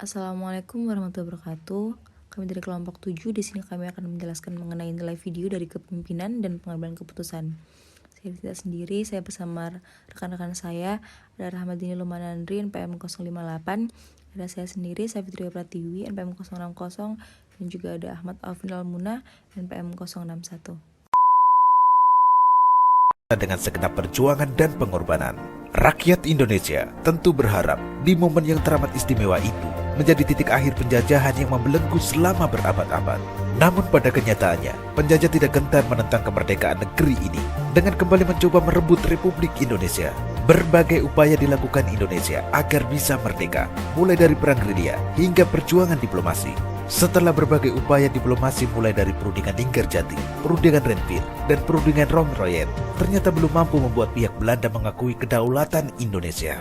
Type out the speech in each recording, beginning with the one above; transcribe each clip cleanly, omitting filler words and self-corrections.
Assalamualaikum warahmatullahi wabarakatuh. Kami dari kelompok 7 di sini kami akan menjelaskan mengenai nilai video dari kepemimpinan dan pengambilan keputusan. Saya tidak sendiri, saya bersama rekan-rekan saya, ada Rahmadini Lumanandri NPM 058, ada saya sendiri, saya Fitria Pratiwi NPM 060, dan juga ada Ahmad Alvinal Munah NPM 061. Dengan segenap perjuangan dan pengorbanan, rakyat Indonesia tentu berharap di momen yang teramat istimewa itu menjadi titik akhir penjajahan yang membelenggu selama berabad-abad. Namun pada kenyataannya, penjajah tidak gentar menentang kemerdekaan negeri ini dengan kembali mencoba merebut Republik Indonesia. Berbagai upaya dilakukan Indonesia agar bisa merdeka, mulai dari perang gerilya hingga perjuangan diplomasi. Setelah berbagai upaya diplomasi mulai dari perundingan Linggarjati, perundingan Renville, dan perundingan Romroyen, ternyata belum mampu membuat pihak Belanda mengakui kedaulatan Indonesia.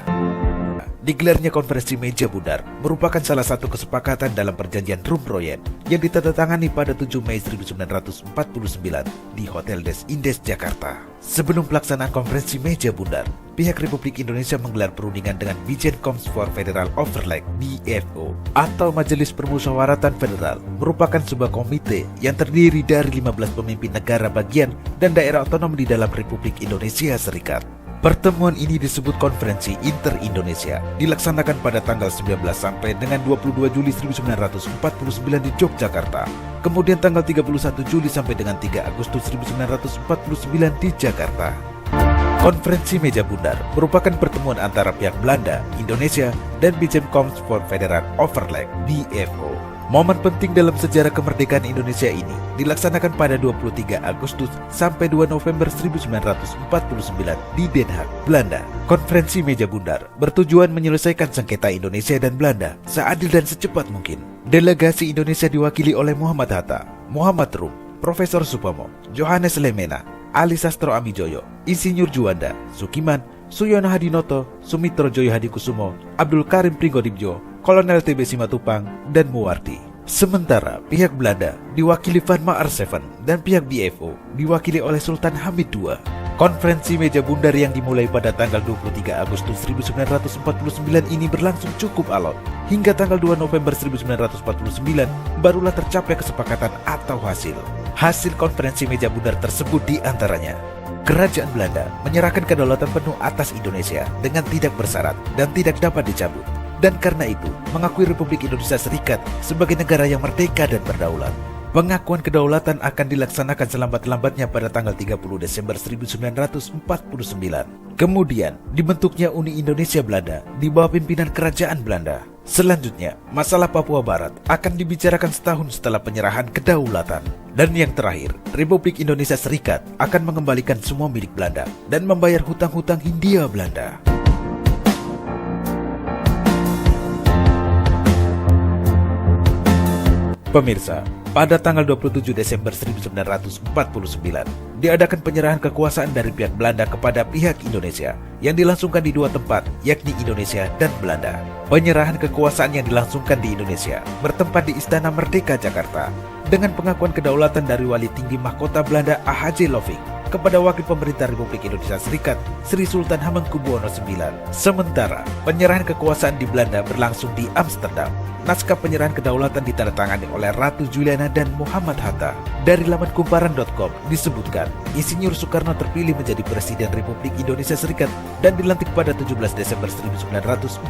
Digelarnya konferensi meja bundar merupakan salah satu kesepakatan dalam perjanjian Romroyen yang ditandatangani pada 7 Mei 1949 di Hotel des Indes, Jakarta. Sebelum pelaksanaan konferensi meja bundar, pihak Republik Indonesia menggelar perundingan dengan Bijenkomst for Federal Overleg (BFO) atau Majelis Permusyawaratan Federal, merupakan sebuah komite yang terdiri dari 15 pemimpin negara bagian dan daerah otonom di dalam Republik Indonesia Serikat. Pertemuan ini disebut Konferensi Inter-Indonesia, dilaksanakan pada tanggal 19 sampai dengan 22 Juli 1949 di Yogyakarta. Kemudian tanggal 31 Juli sampai dengan 3 Agustus 1949 di Jakarta. Konferensi meja bundar merupakan pertemuan antara pihak Belanda, Indonesia, dan Bijenkomst for Federal Overleg (BFO). Momen penting dalam sejarah kemerdekaan Indonesia ini dilaksanakan pada 23 Agustus sampai 2 November 1949 di Den Haag, Belanda. Konferensi meja bundar bertujuan menyelesaikan sengketa Indonesia dan Belanda seadil dan secepat mungkin. Delegasi Indonesia diwakili oleh Muhammad Hatta, Muhammad Rum, Profesor Supomo, Johannes Lemena, Ali Sastro Amijoyo, Insinyur Juanda, Sukiman, Suyono Hadinoto, Sumitro Joyo Hadikusumo, Abdul Karim Pringgodibjo, Kolonel TB Simatupang, dan Muwardi. Sementara pihak Belanda diwakili Van Maarseven dan pihak BFO diwakili oleh Sultan Hamid II. Konferensi meja bundar yang dimulai pada tanggal 23 Agustus 1949 ini berlangsung cukup alot. Hingga tanggal 2 November 1949 barulah tercapai kesepakatan atau hasil. Hasil konferensi meja bundar tersebut diantaranya: Kerajaan Belanda menyerahkan kedaulatan penuh atas Indonesia dengan tidak bersyarat dan tidak dapat dicabut. Dan karena itu, mengakui Republik Indonesia Serikat sebagai negara yang merdeka dan berdaulat. Pengakuan kedaulatan akan dilaksanakan selambat-lambatnya pada tanggal 30 Desember 1949. Kemudian, dibentuknya Uni Indonesia Belanda di bawah pimpinan Kerajaan Belanda. Selanjutnya, masalah Papua Barat akan dibicarakan setahun setelah penyerahan kedaulatan. Dan yang terakhir, Republik Indonesia Serikat akan mengembalikan semua milik Belanda dan membayar hutang-hutang Hindia Belanda. Pemirsa, pada tanggal 27 Desember 1949, diadakan penyerahan kekuasaan dari pihak Belanda kepada pihak Indonesia yang dilangsungkan di dua tempat, yakni Indonesia dan Belanda. Penyerahan kekuasaan yang dilangsungkan di Indonesia bertempat di Istana Merdeka, Jakarta, dengan pengakuan kedaulatan dari Wali Tinggi Mahkota Belanda A.H.J. Loving kepada Wakil Pemerintah Republik Indonesia Serikat Sri Sultan Hamengkubuwono IX. Sementara penyerahan kekuasaan di Belanda berlangsung di Amsterdam. Naskah penyerahan kedaulatan ditandatangani oleh Ratu Juliana dan Muhammad Hatta. Dari laman kumparan.com disebutkan, Insinyur Soekarno terpilih menjadi Presiden Republik Indonesia Serikat dan dilantik pada 17 Desember 1949.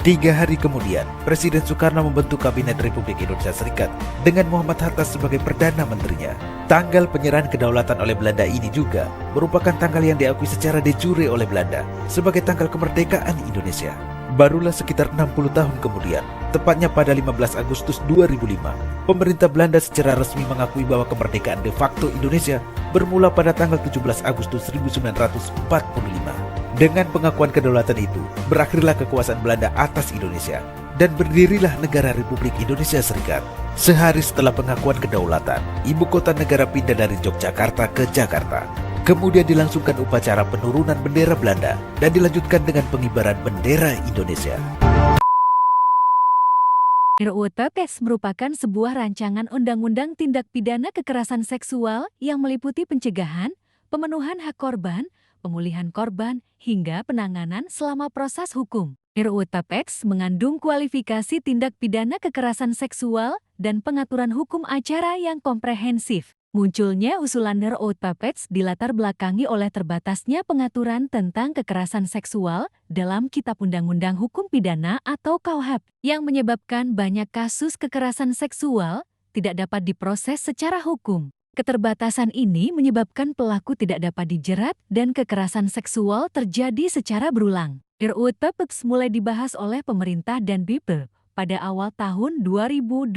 3 hari kemudian, Presiden Soekarno membentuk Kabinet Republik Indonesia Serikat dengan Muhammad Hatta sebagai Perdana Menterinya. Tanggal penyerahan kedaulatan oleh Belanda ini juga merupakan tanggal yang diakui secara de jure oleh Belanda sebagai tanggal kemerdekaan Indonesia. Barulah sekitar 60 tahun kemudian, tepatnya pada 15 Agustus 2005, pemerintah Belanda secara resmi mengakui bahwa kemerdekaan de facto Indonesia bermula pada tanggal 17 Agustus 1945. Dengan pengakuan kedaulatan itu, berakhirlah kekuasaan Belanda atas Indonesia dan berdirilah negara Republik Indonesia Serikat. Sehari setelah pengakuan kedaulatan, ibu kota negara pindah dari Yogyakarta ke Jakarta. Kemudian dilangsungkan upacara penurunan bendera Belanda dan dilanjutkan dengan pengibaran bendera Indonesia. RUU TES merupakan sebuah rancangan undang-undang tindak pidana kekerasan seksual yang meliputi pencegahan, pemenuhan hak korban, pemulihan korban, hingga penanganan selama proses hukum. RUU TAPEX mengandung kualifikasi tindak pidana kekerasan seksual dan pengaturan hukum acara yang komprehensif. Munculnya usulan RUU TAPEX dilatar belakangi oleh terbatasnya pengaturan tentang kekerasan seksual dalam Kitab Undang-Undang Hukum Pidana atau KUHP, yang menyebabkan banyak kasus kekerasan seksual tidak dapat diproses secara hukum. Keterbatasan ini menyebabkan pelaku tidak dapat dijerat dan kekerasan seksual terjadi secara berulang. RUU TAPEX mulai dibahas oleh pemerintah dan DPR pada awal tahun 2022.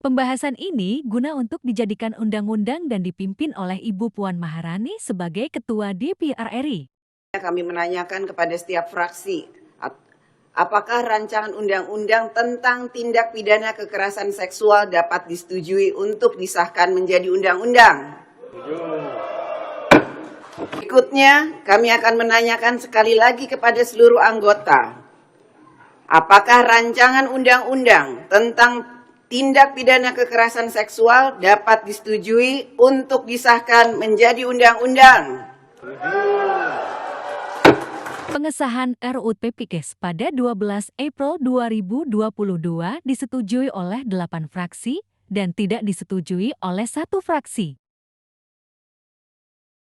Pembahasan ini guna untuk dijadikan undang-undang dan dipimpin oleh Ibu Puan Maharani sebagai Ketua DPR RI. Kami menanyakan kepada setiap fraksi, apakah rancangan undang-undang tentang tindak pidana kekerasan seksual dapat disetujui untuk disahkan menjadi undang-undang? Berikutnya, kami akan menanyakan sekali lagi kepada seluruh anggota, apakah rancangan undang-undang tentang tindak pidana kekerasan seksual dapat disetujui untuk disahkan menjadi undang-undang? Pengesahan RUU TAPEX pada 12 April 2022 disetujui oleh 8 fraksi dan tidak disetujui oleh 1 fraksi.